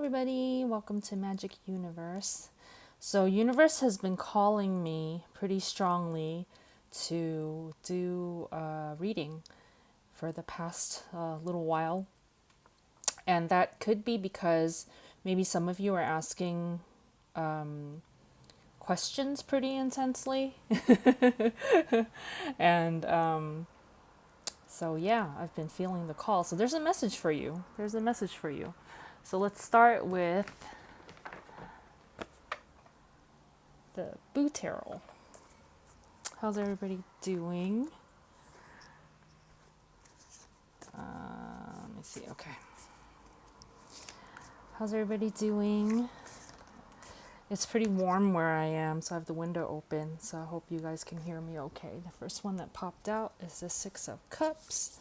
everybody. Welcome to Magic Universe. So, Universe has been calling me pretty strongly to do a reading for the past little while. And that could be because maybe some of you are asking questions pretty intensely. and So, yeah, I've been feeling the call. So, there's a message for you. There's a message for you. So, let's start with the Boo Tarot. How's everybody doing? Let me see. Okay. How's everybody doing? It's pretty warm where I am, so I have the window open, so I hope you guys can hear me okay. The first one that popped out is the Six of Cups.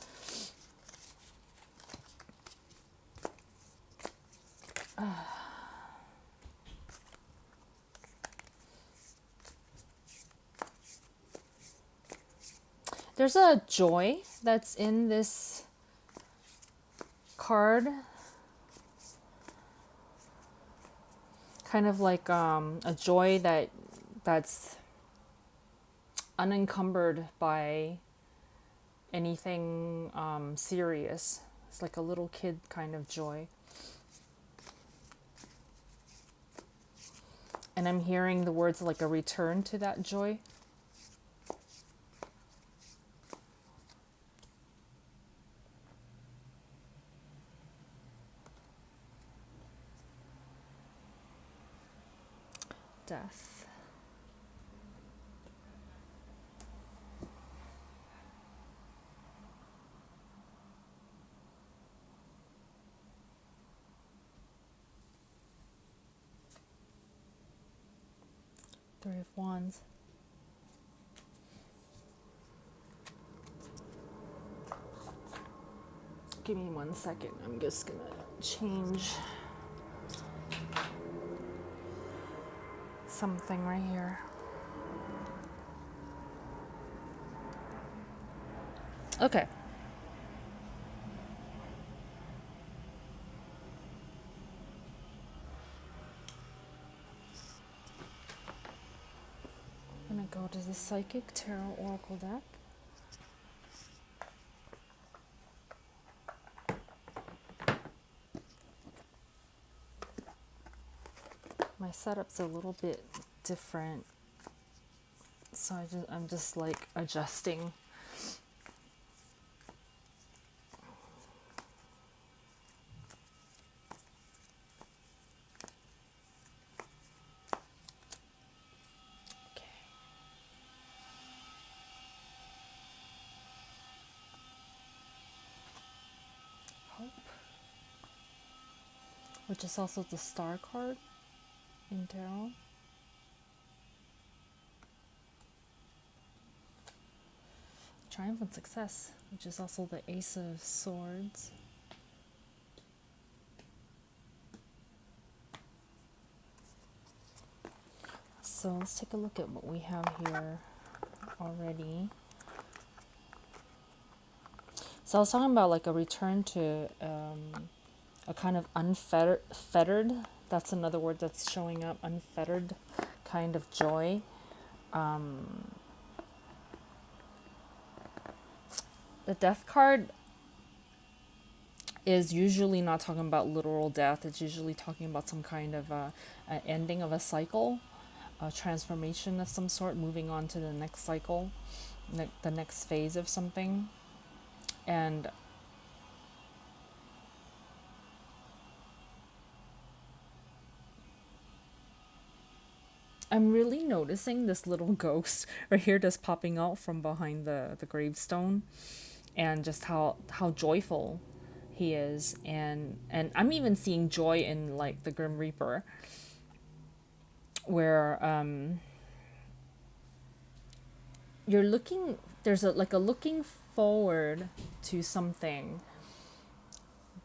There's a joy that's in this card. Kind of like a joy that's unencumbered by anything serious. It's like a little kid kind of joy. And I'm hearing the words like a return to that joy. Death. Three of Wands. Give me 1 second. I'm just gonna change something right here. Okay. I'm gonna go to the Psychic Tarot Oracle deck. My setup's a little bit different, so I'm just like adjusting. Okay. Hope, which is also the Star card in tarot. Triumphant Success, which is also the Ace of Swords. So let's take a look at what we have here already. So I was talking about like a return to a kind of unfettered, that's another word that's showing up, unfettered kind of joy. The Death card is usually not talking about literal death. It's usually talking about some kind of an ending of a cycle, a transformation of some sort, moving on to the next cycle, the next phase of something. And I'm really noticing this little ghost right here just popping out from behind the gravestone, and just how joyful he is, and I'm even seeing joy in like the Grim Reaper, where you're looking, there's a looking forward to something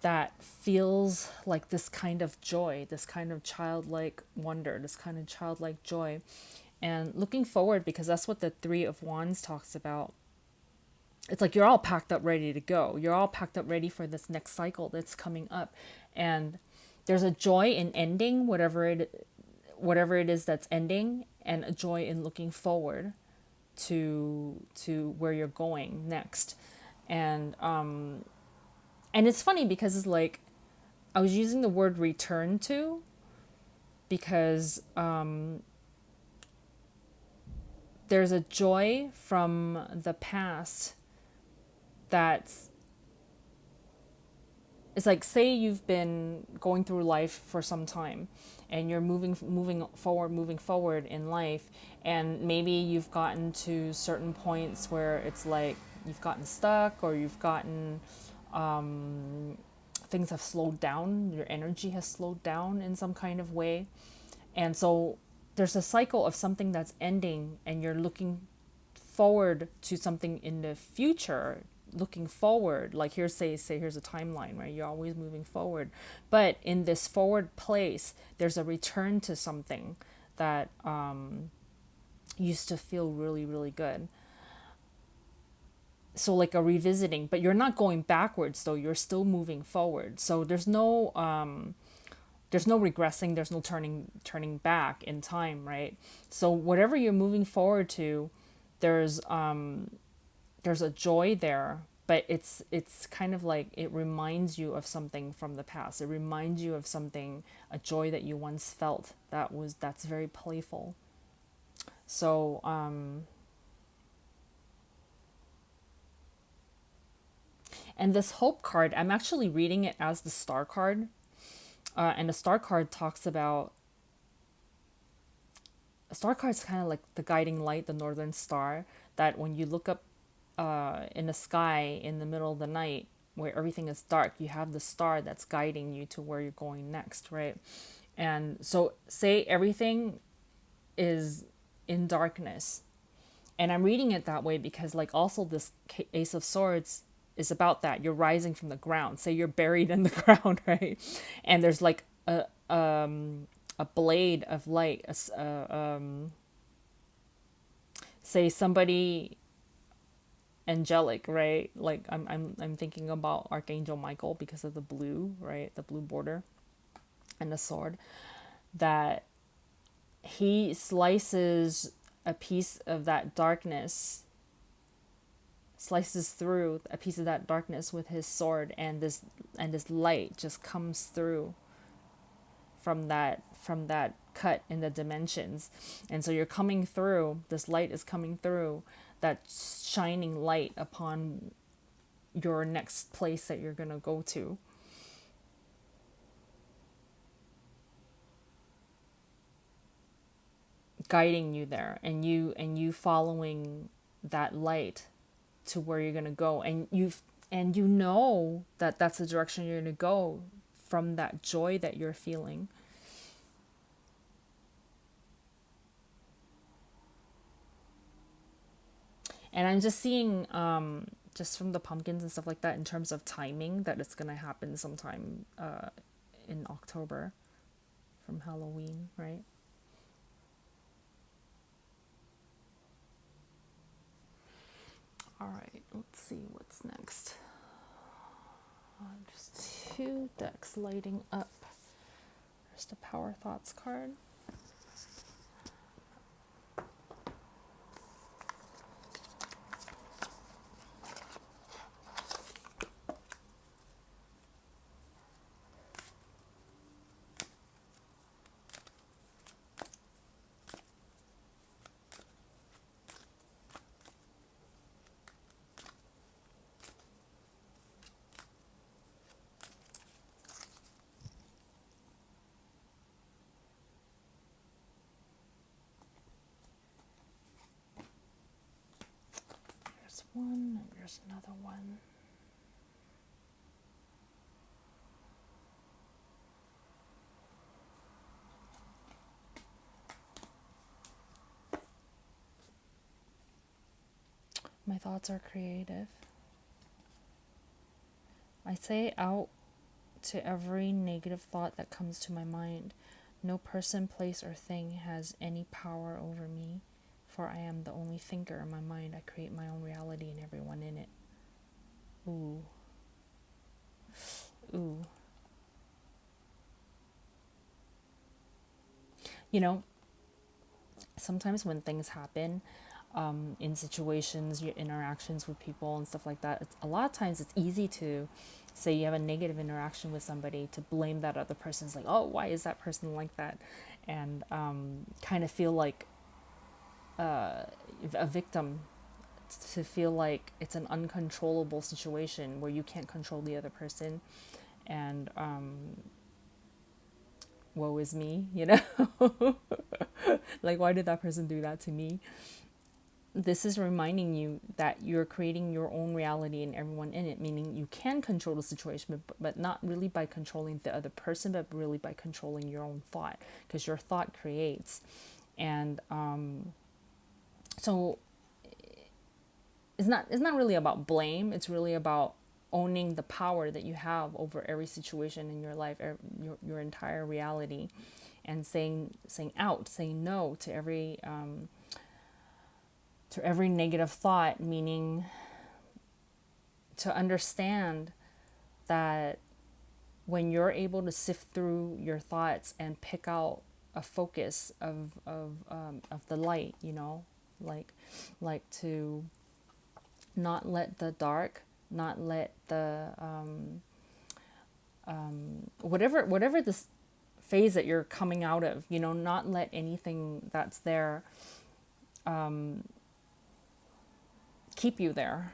that feels like this kind of joy, this kind of childlike wonder, this kind of childlike joy. And looking forward, because that's what the Three of Wands talks about. It's like you're all packed up ready to go. You're all packed up ready for this next cycle that's coming up. And there's a joy in ending whatever it is that's ending, and a joy in looking forward to where you're going next. And it's funny because it's like I was using the word return to, because there's a joy from the past that's, it's like, say you've been going through life for some time and you're moving forward in life, and maybe you've gotten to certain points where it's like you've gotten stuck, or you've gotten things have slowed down, your energy has slowed down in some kind of way. And so there's a cycle of something that's ending, and you're looking forward to something in the future, looking forward, like here's, say here's a timeline, right? You're always moving forward, but in this forward place there's a return to something that used to feel really, really good. So like a revisiting, but you're not going backwards though, you're still moving forward. So there's no regressing, there's no turning back in time, right? So whatever you're moving forward to, there's there's a joy there, but it's kind of like it reminds you of something from the past. It reminds you of something, a joy that you once felt, that's very playful. So and this hope card, I'm actually reading it as the star card. And the star card talks about, a star card is kind of like the guiding light, the northern star, that when you look up in the sky in the middle of the night where everything is dark, you have the star that's guiding you to where you're going next, right? And so say everything is in darkness. And I'm reading it that way because like also this Ace of Swords is about that. You're rising from the ground. Say you're buried in the ground, right? And there's like a blade of light, say somebody angelic, right? Like I'm thinking about Archangel Michael because of the blue, right? The blue border and the sword, that he slices a piece of that darkness, slices through a piece of that darkness with his sword, and this light just comes through from that cut in the dimensions. And so you're coming through, this light is coming through, that shining light upon your next place that you're going to go to. Guiding you there, and you following that light to where you're going to go, and you know that that's the direction you're going to go from that joy that you're feeling. And I'm just seeing just from the pumpkins and stuff like that, in terms of timing, that it's going to happen sometime in October from Halloween, right? All right, let's see what's next. Just two decks lighting up. There's the Power Thoughts card. There's one, and there's another one. My thoughts are creative. I say out to every negative thought that comes to my mind. No person, place, or thing has any power over me, for I am the only thinker in my mind. I create my own reality and everyone in it. Ooh. Ooh. You know, sometimes when things happen, in situations, your interactions with people and stuff like that, a lot of times it's easy to say you have a negative interaction with somebody to blame that other person. It's like, oh, why is that person like that? And kind of feel like a victim, to feel like it's an uncontrollable situation where you can't control the other person. And woe is me, you know? Like, why did that person do that to me? This is reminding you that you're creating your own reality and everyone in it, meaning you can control the situation, but not really by controlling the other person, but really by controlling your own thought, because your thought creates. And so it's not really about blame. It's really about owning the power that you have over every situation in your life, your entire reality, and saying no to every negative thought, meaning to understand that when you're able to sift through your thoughts and pick out a focus of the light, you know, like to not let the dark, not let the whatever this phase that you're coming out of, you know, not let anything that's there keep you there.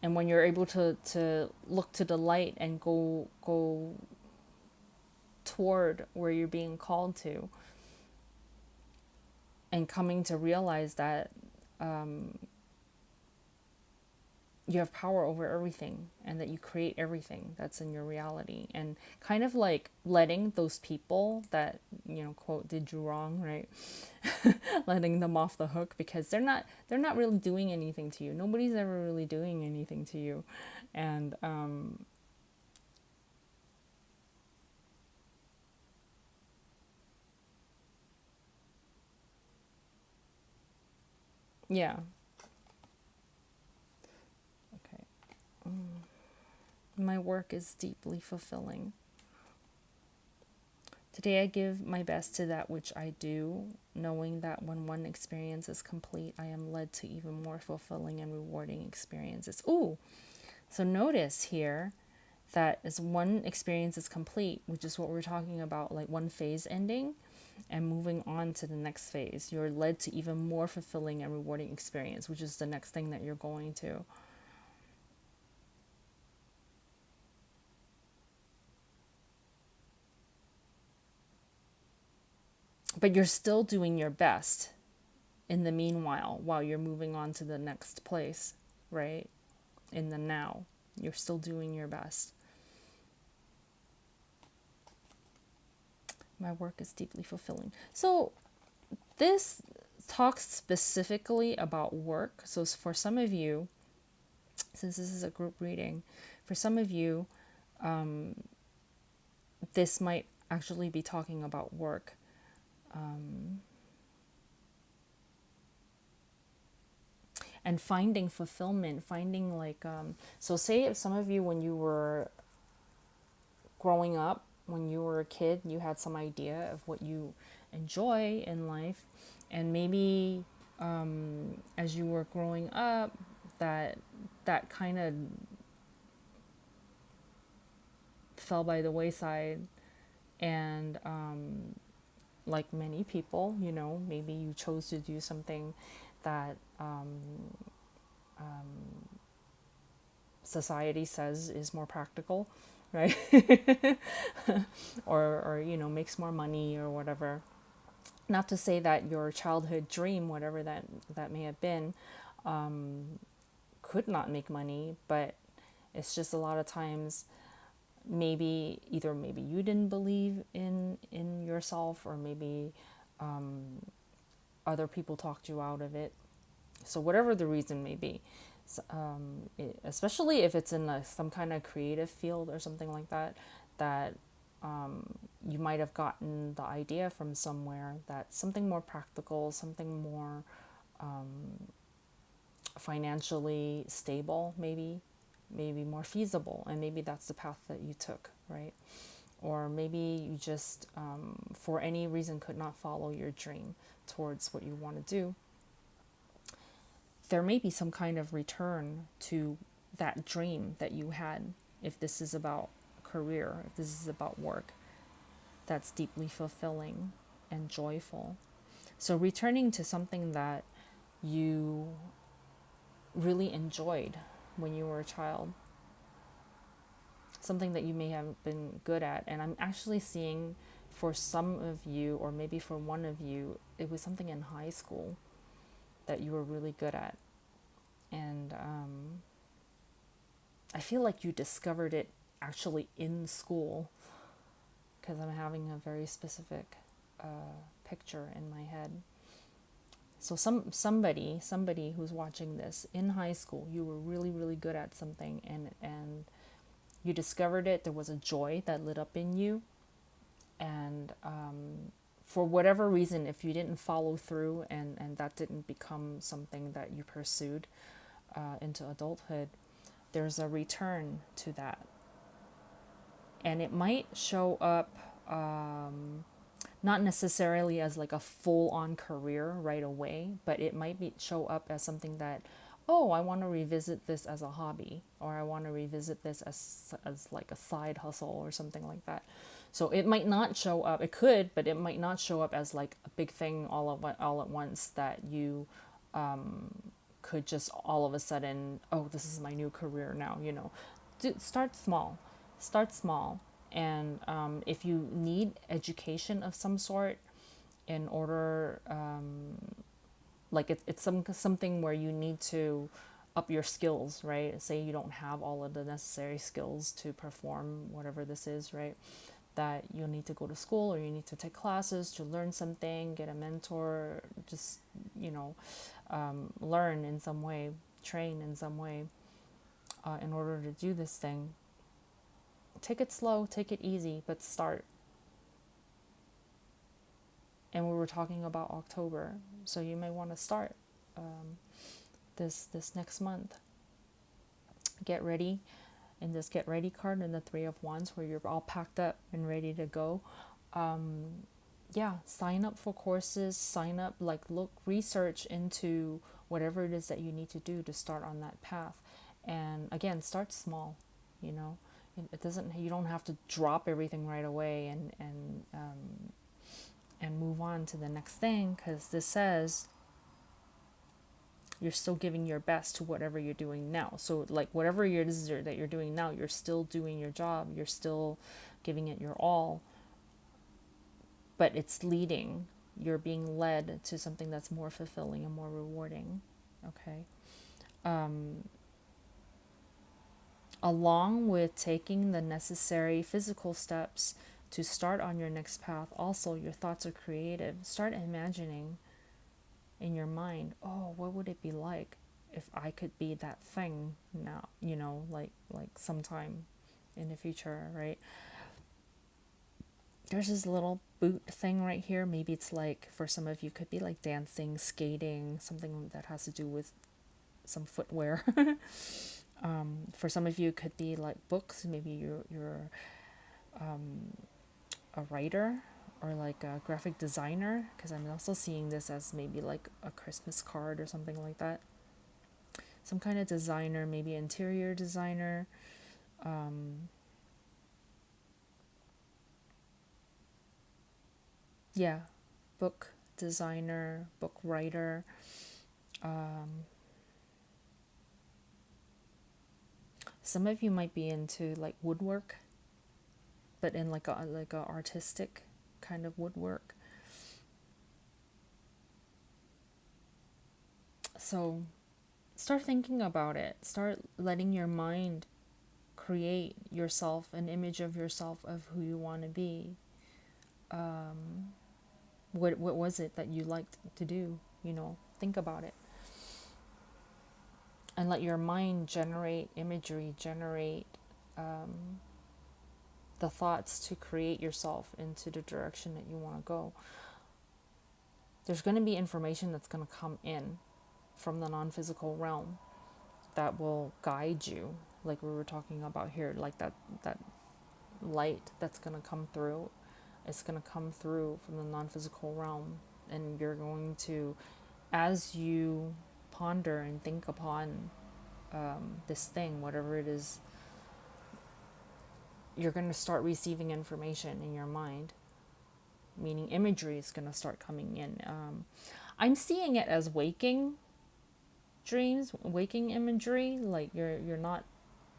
And when you're able to look to the light and go toward where you're being called to, and coming to realize that you have power over everything and that you create everything that's in your reality, and kind of like letting those people that, you know, quote, did you wrong, right? Letting them off the hook, because they're not really doing anything to you. Nobody's ever really doing anything to you. And yeah. Okay. My work is deeply fulfilling. Today I give my best to that which I do, knowing that when one experience is complete, I am led to even more fulfilling and rewarding experiences. Ooh, so notice here that as one experience is complete, which is what we're talking about, like one phase ending and moving on to the next phase, you're led to even more fulfilling and rewarding experience, which is the next thing that you're going to. But you're still doing your best in the meanwhile, while you're moving on to the next place, right? In the now, you're still doing your best. My work is deeply fulfilling. So this talks specifically about work. So for some of you, since this is a group reading, for some of you, this might actually be talking about work. And finding fulfillment, finding like, so say if some of you, when you were growing up, when you were a kid, you had some idea of what you enjoy in life, and maybe as you were growing up, that kind of fell by the wayside, and like many people, you know, maybe you chose to do something that society says is more practical, right? Or you know, makes more money or whatever. Not to say that your childhood dream, whatever that may have been, could not make money, but it's just a lot of times, maybe you didn't believe in yourself, or maybe other people talked you out of it. So whatever the reason may be, especially if it's in some kind of creative field or something like that, that you might have gotten the idea from somewhere, that something more practical, something more financially stable, maybe more feasible, and maybe that's the path that you took, right? or maybe you just, for any reason, could not follow your dream towards what you want to do. There may be some kind of return to that dream that you had, if this is about career, if this is about work, that's deeply fulfilling and joyful. So returning to something that you really enjoyed when you were a child, something that you may have been good at. And I'm actually seeing for some of you, or maybe for one of you, it was something in high school that you were really good at. And I feel like you discovered it actually in school, because I'm having a very specific picture in my head. So somebody who's watching this in high school, you were really, really good at something, and you discovered it. There was a joy that lit up in you, and for whatever reason, if you didn't follow through, and that didn't become something that you pursued into adulthood, there's a return to that. And it might show up not necessarily as like a full-on career right away, but it might show up as something that, oh, I want to revisit this as a hobby, or I want to revisit this as like a side hustle or something like that. So it might not show up. It could, but it might not show up as like a big thing all at once that you could just all of a sudden, oh, this is my new career now. Start small. Start small. And if you need education of some sort in order, like it's something where you need to up your skills, right? Say you don't have all of the necessary skills to perform whatever this is, right? That you'll need to go to school, or you need to take classes to learn something, get a mentor, just, learn in some way, train in some way in order to do this thing. Take it slow, take it easy, but start. And we were talking about October, so you may want to start this next month. Get ready in this get ready card in the Three of Wands, where you're all packed up and ready to go. Sign up for courses, sign up, research into whatever it is that you need to do to start on that path. And again, start small. It doesn't, you don't have to drop everything right away and move on to the next thing, because this says you're still giving your best to whatever you're doing now. So like whatever it is that you're doing now, you're still doing your job, you're still giving it your all, but it's leading, you're being led to something that's more fulfilling and more rewarding. Okay. Along with taking the necessary physical steps to start on your next path, also your thoughts are creative. Start imagining in your mind, oh, what would it be like if I could be that thing now, like sometime in the future, right? There's this little boot thing right here. Maybe it's like, for some of you, could be like dancing, skating, something that has to do with some footwear. For some of you, it could be like books. Maybe you're a writer or like a graphic designer, because I'm also seeing this as maybe like a Christmas card or something like that. Some kind of designer, maybe interior designer. Book designer, book writer. Some of you might be into like woodwork, but in like a artistic kind of woodwork. So start thinking about it. Start letting your mind create yourself, an image of yourself, of who you want to be. What was it that you liked to do? Think about it. And let your mind generate imagery, generate the thoughts to create yourself into the direction that you want to go. There's going to be information that's going to come in from the non-physical realm that will guide you, like we were talking about here, like that light that's going to come through. It's going to come through from the non-physical realm, and you're going to, as you ponder and think upon this thing, whatever it is, you're going to start receiving information in your mind, meaning imagery is going to start coming in. I'm seeing it as waking dreams, waking imagery, like you're not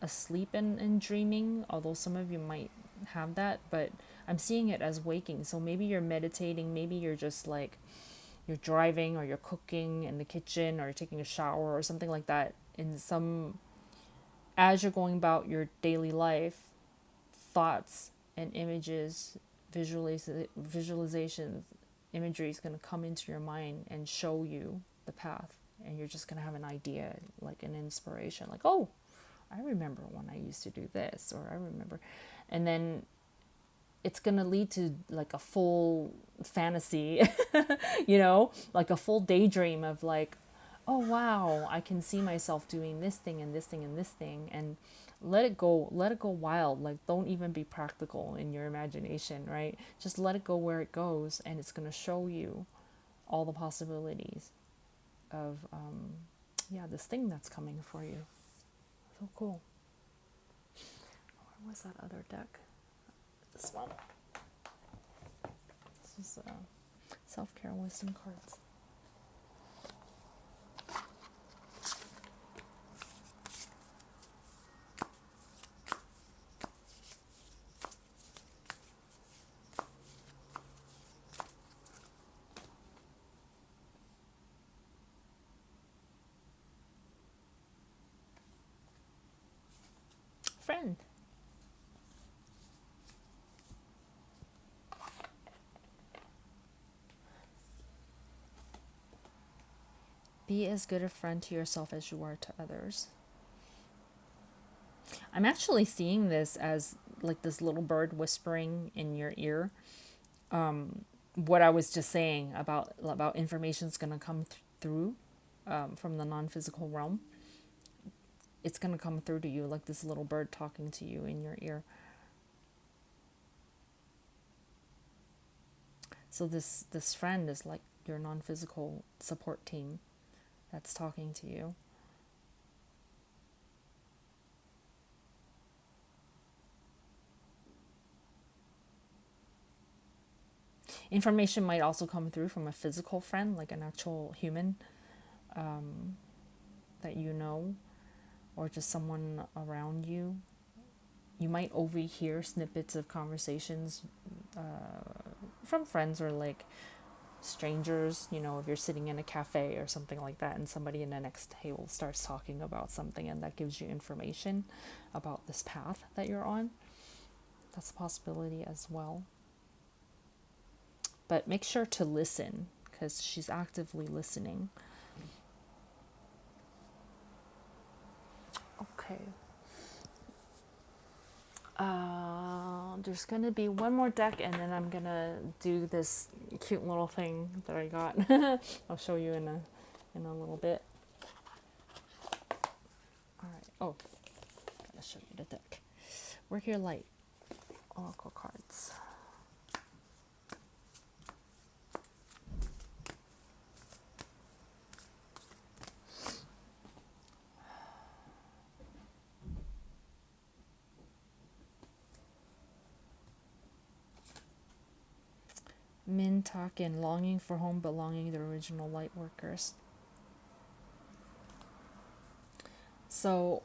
asleep and dreaming, although some of you might have that, but I'm seeing it as waking. So maybe you're meditating, maybe you're just like, you're driving, or you're cooking in the kitchen, or you're taking a shower or something like that. In some, as you're going about your daily life, thoughts and images, visualizations, imagery is going to come into your mind and show you the path, and you're just going to have an idea, like an inspiration, like, oh, I remember when I used to do this, or I remember. And then it's going to lead to like a full fantasy, like a full daydream of like, oh wow, I can see myself doing this thing and this thing and this thing, and let it go wild. Like, don't even be practical in your imagination, right? Just let it go where it goes, and it's going to show you all the possibilities of this thing that's coming for you. So cool. Where was that other deck? This one. This is self-care wisdom cards. Friend. Be as good a friend to yourself as you are to others. I'm actually seeing this as like this little bird whispering in your ear. What I was just saying about information's going to come through from the non-physical realm. It's going to come through to you like this little bird talking to you in your ear. So this friend is like your non-physical support team that's talking to you. Information might also come through from a physical friend, like an actual human that you know, or just someone around you. You might overhear snippets of conversations from friends or like strangers, if you're sitting in a cafe or something like that, and somebody in the next table starts talking about something, and that gives you information about this path that you're on. That's a possibility as well. But make sure to listen, because she's actively listening. Okay. There's going to be one more deck, and then I'm going to do this cute little thing that I got. I'll show you in a little bit. All right. Oh, gotta show you the deck. Work your light. Oracle cards. Mintaken, longing for home, belonging to the original light workers. So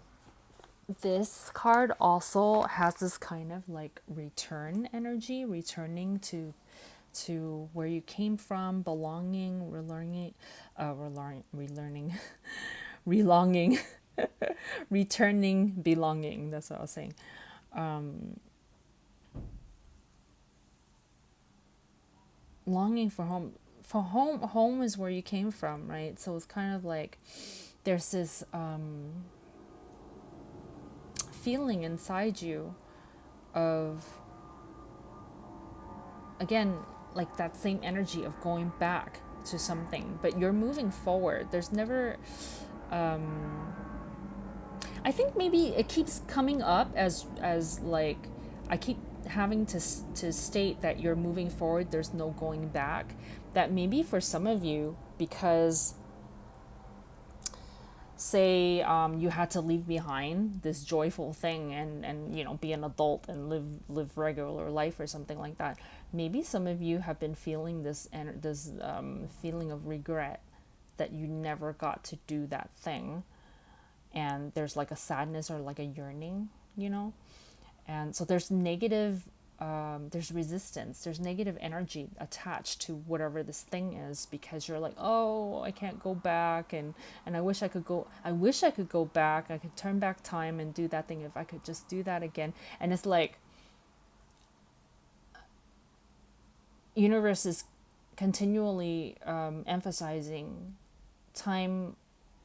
this card also has this kind of like return energy, returning to where you came from, belonging, relearning, relonging, returning, belonging. That's what I was saying. Longing for home. For home is where you came from, right? So it's kind of like there's this feeling inside you of, again, like that same energy of going back to something, but you're moving forward. There's never I think maybe it keeps coming up as like I keep having to state that you're moving forward, there's no going back, that maybe for some of you, because say you had to leave behind this joyful thing and be an adult and live regular life or something like that, maybe some of you have been feeling this feeling of regret that you never got to do that thing, and there's like a sadness or like a yearning. And so there's negative, there's resistance, there's negative energy attached to whatever this thing is, because you're like, oh, I can't go back, and I wish I could go back, I could turn back time and do that thing if I could just do that again. And it's like universe is continually emphasizing time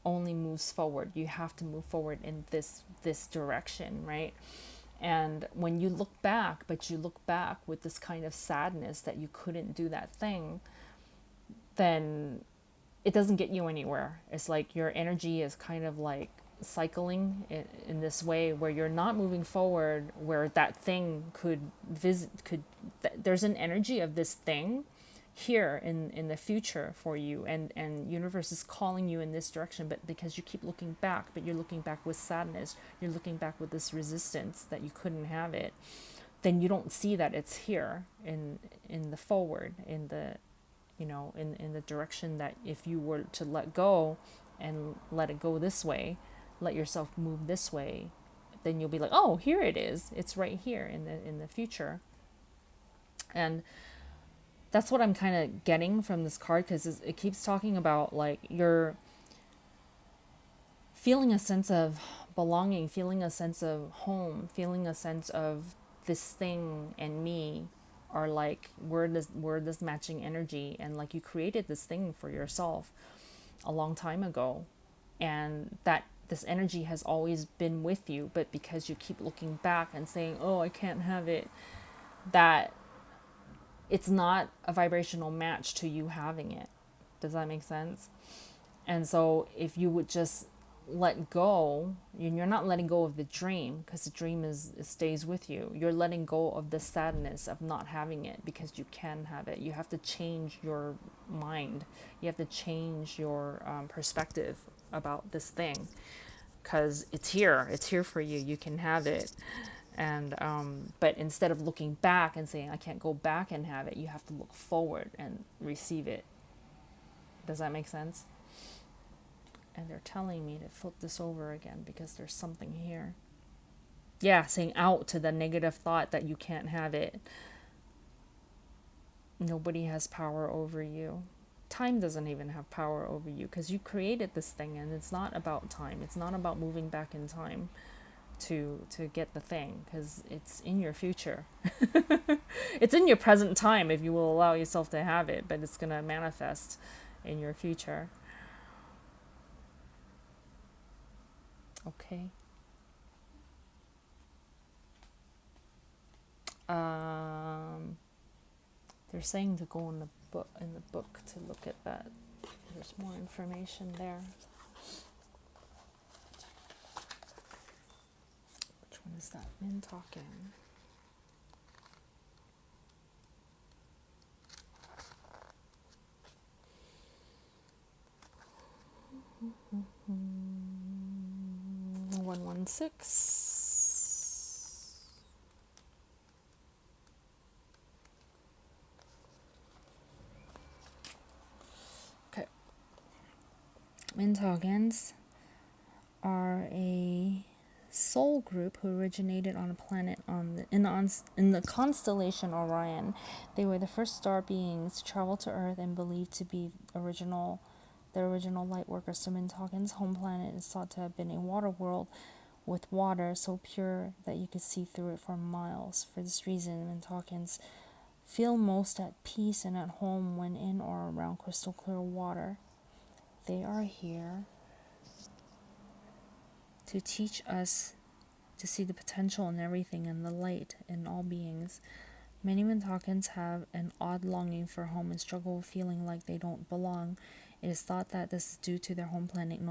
only moves forward. You have to move forward in this direction, right? And when you look back, but you look back with this kind of sadness that you couldn't do that thing, then it doesn't get you anywhere. It's like your energy is kind of like cycling in this way where you're not moving forward, where that thing there's an energy of this thing here in the future for you, and universe is calling you in this direction, but because you keep looking back, but you're looking back with sadness, you're looking back with this resistance that you couldn't have it, then you don't see that it's here in the forward, in the in the direction that if you were to let go and let it go this way, let yourself move this way, then you'll be like, oh, here it is, it's right here in the future. And that's what I'm kind of getting from this card, because it keeps talking about like you're feeling a sense of belonging, feeling a sense of home, feeling a sense of this thing and me are like we're this matching energy, and like you created this thing for yourself a long time ago, and that this energy has always been with you, but because you keep looking back and saying, oh, I can't have it, that it's not a vibrational match to you having it. Does that make sense? And so if you would just let go, you're not letting go of the dream, because the dream it stays with you. You're letting go of the sadness of not having it, because you can have it. You have to change your mind. You have to change your perspective about this thing, because it's here. It's here for you. You can have it. And but instead of looking back and saying I can't go back and have it, you have to look forward and receive it. Does that make sense? And they're telling me to flip this over again because there's something here. Yeah, saying out to the negative thought that you can't have it. Nobody has power over you. Time doesn't even have power over you, because you created this thing, and it's not about time. It's not about moving back in time to get the thing, because it's in your future. It's in your present time if you will allow yourself to have it, but it's going to manifest in your future. Okay. They're saying to go in the book to look at that. There's more information there. Which one is that? Men talking. Mm-hmm. 116. Okay. Mintagans are a soul group who originated on a planet in the constellation Orion. They were the first star beings to travel to Earth and believed to be the original light workers. So Mintagen's home planet is thought to have been a water world with water so pure that you could see through it for miles. For this reason, Mintagens feel most at peace and at home when in or around crystal clear water. They are here to teach us to see the potential in everything and the light in all beings. Many Mintakans have an odd longing for home and struggle with feeling like they don't belong. It is thought that this is due to their home planet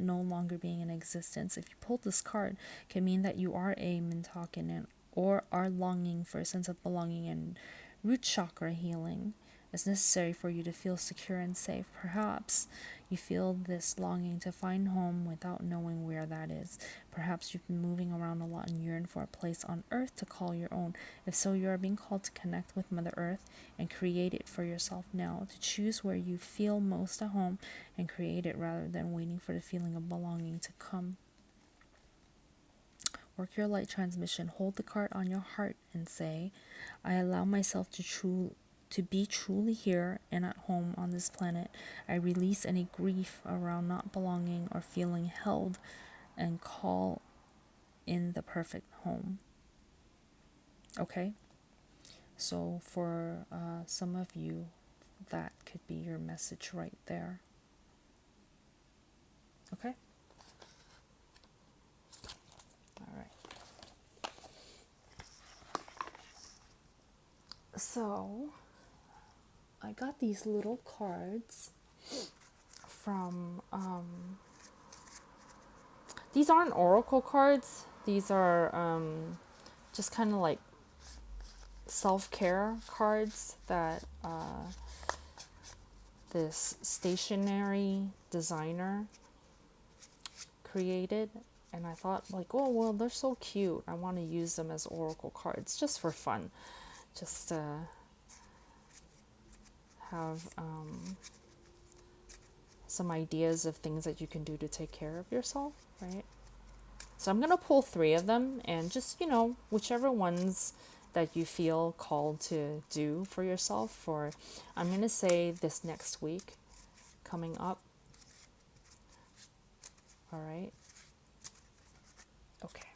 no longer being in existence. If you pulled this card, it can mean that you are a Mintakan or are longing for a sense of belonging and root chakra healing. It's necessary for you to feel secure and safe. Perhaps you feel this longing to find home without knowing where that is. Perhaps you've been moving around a lot and yearn for a place on earth to call your own. If so, you are being called to connect with Mother Earth and create it for yourself now, to choose where you feel most at home and create it rather than waiting for the feeling of belonging to come. Work your light transmission. Hold the card on your heart and say, I allow myself to be truly here and at home on this planet. I release any grief around not belonging or feeling held and call in the perfect home. Okay? So for some of you, that could be your message right there. Okay? All right. So I got these little cards from these aren't oracle cards. These are just kind of like self-care cards that this stationery designer created, and I thought like, oh well, they're so cute, I want to use them as oracle cards just for fun, just to have some ideas of things that you can do to take care of yourself, right? So I'm going to pull 3 of them, and just, whichever ones that you feel called to do for yourself, for I'm going to say this next week coming up. All right. Okay.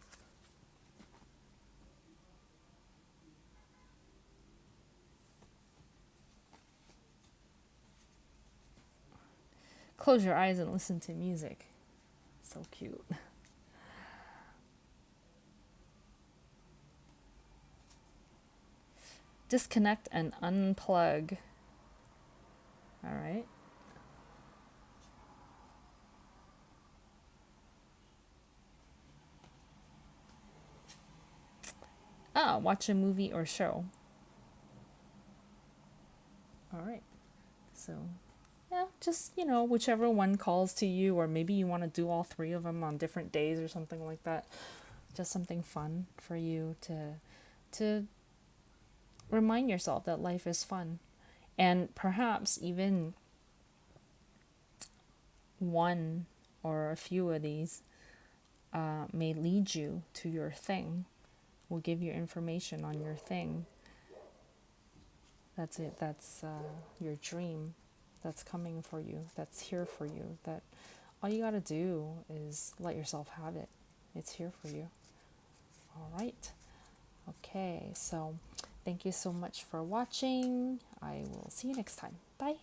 Close your eyes and listen to music. So cute. Disconnect and unplug. All right. Watch a movie or show. All right. So, yeah, just, whichever one calls to you, or maybe you want to do all 3 of them on different days or something like that. Just something fun for you to remind yourself that life is fun. And perhaps even one or a few of these may lead you to your thing, will give you information on your thing. That's it. That's your dream that's coming for you, that's here for you, that all you got to do is let yourself have it. It's here for you. All right. Okay, so thank you so much for watching. I will see you next time. Bye.